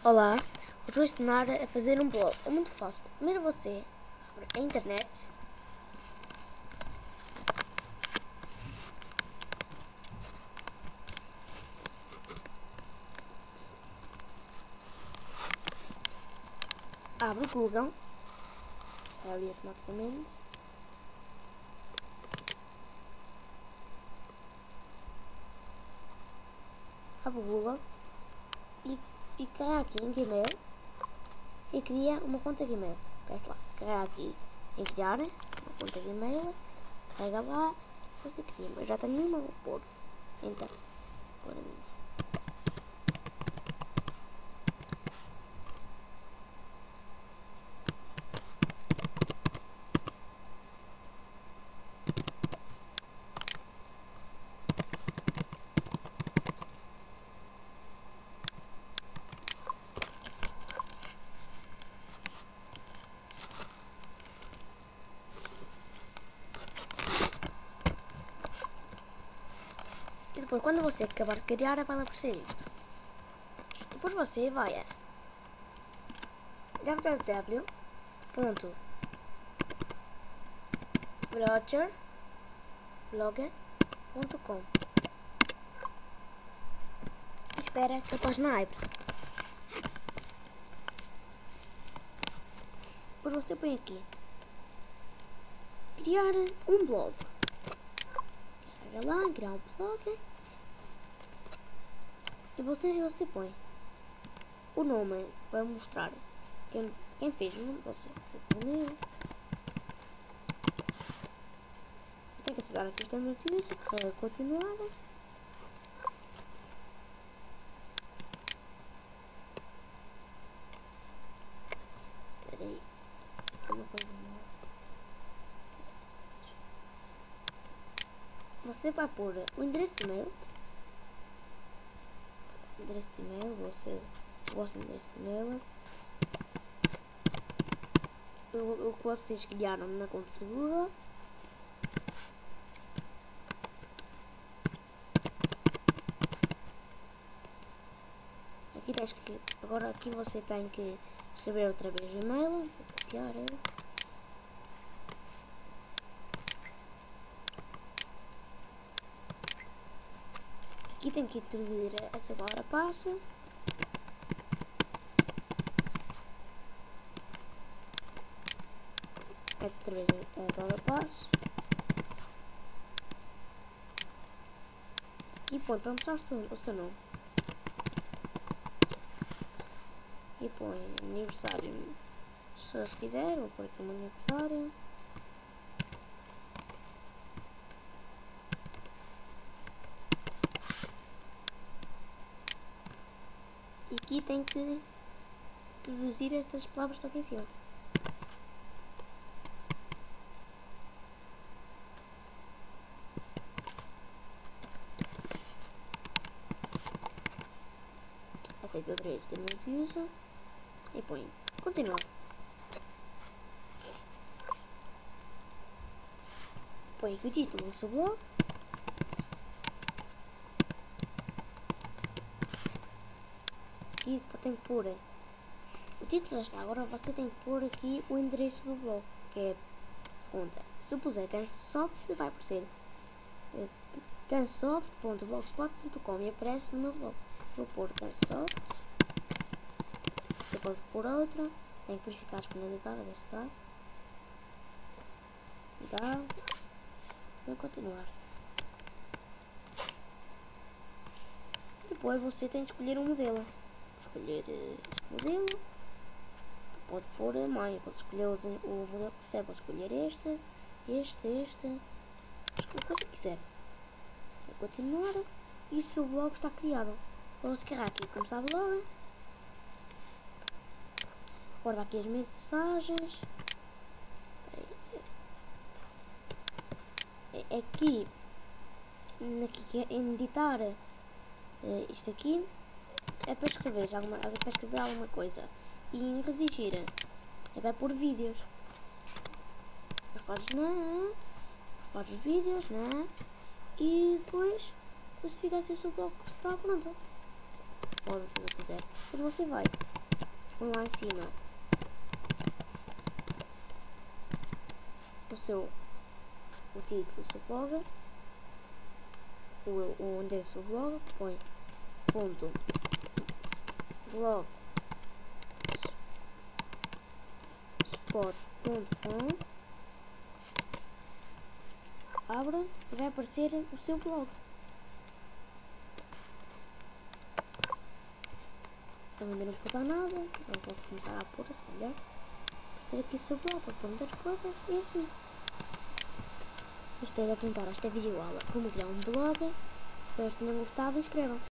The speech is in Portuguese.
Olá, hoje vou ensinar a fazer um blog. É muito fácil. Primeiro você abre a internet. Abre o Google. Vai abrir automaticamente. Abre o Google. E carrega aqui em Gmail. E cria uma conta Gmail. Peço lá, carrega aqui em criar uma conta Gmail. Carrega lá. Você cria. Mas já tenho uma, vou pôr. Então, pôr a minha. E depois, quando você acabar de criar, vai aparecer isto. Depois você vai a www.blogger.com. Espera que a página abra. Depois você põe aqui criar um blog. Carrega lá, criar um blog. E você põe o nome para mostrar quem fez o nome. Você põe. Tem que acessar aqui os termos de uso. Continuar. Espera aí. Aqui uma coisa nova. Você vai pôr o endereço de e-mail. Endereço de e-mail, o vosso endereço de e-mail. O que vocês criaram na conta do Google. Aqui tens que, agora aqui você tem que escrever outra vez o e-mail. Vou copiar ele. Aqui tem que introduzir essa palavra-passe. Outra vez a palavra-passe. E põe para mostrar o seu nome. E põe aniversário. Se quiser, vou pôr aqui um aniversário. E aqui tem que introduzir estas palavras que estão aqui em cima. Aceita outra vez o termo de uso. E põe continuar. Põe aqui o título do seu blog. Aqui tem que pôr o título, já está. Agora você tem que pôr aqui o endereço do blog, que é conta. Se eu puser Cansoft, vai aparecer cansoft.blogspot.com e aparece no meu blog. Vou pôr Cansoft. Você pode pôr outra. Tem que verificar a disponibilidade, a ver se está. Dá. Vou continuar. Depois você tem de escolher um modelo. Escolher este modelo. Pode pôr a mãe, pode escolher o modelo que quiser. Pode escolher este. Escolha o que você quiser. Vai continuar. E o seu blog está criado. Vamos carregar aqui começar blog. Guarda aqui as mensagens. Aqui em editar isto aqui é para escrever alguma coisa. E em redigir é para pôr vídeos. Fazes os vídeos, e depois fica assim o seu blog está pronto. pode fazer o que quiser. Quando você vai, põe lá em cima o título do seu blog, o endereço do blog, põe ponto blogspot.com, abra e vai aparecer o seu blog. Eu ainda não pus lá nada, eu posso começar a pôr, se calhar, aparecer aqui o seu blog, para pôr muitas coisas e assim. Gostei de apresentar esta videoaula como criar um blog. Espero que tenham gostado e inscrevam-se.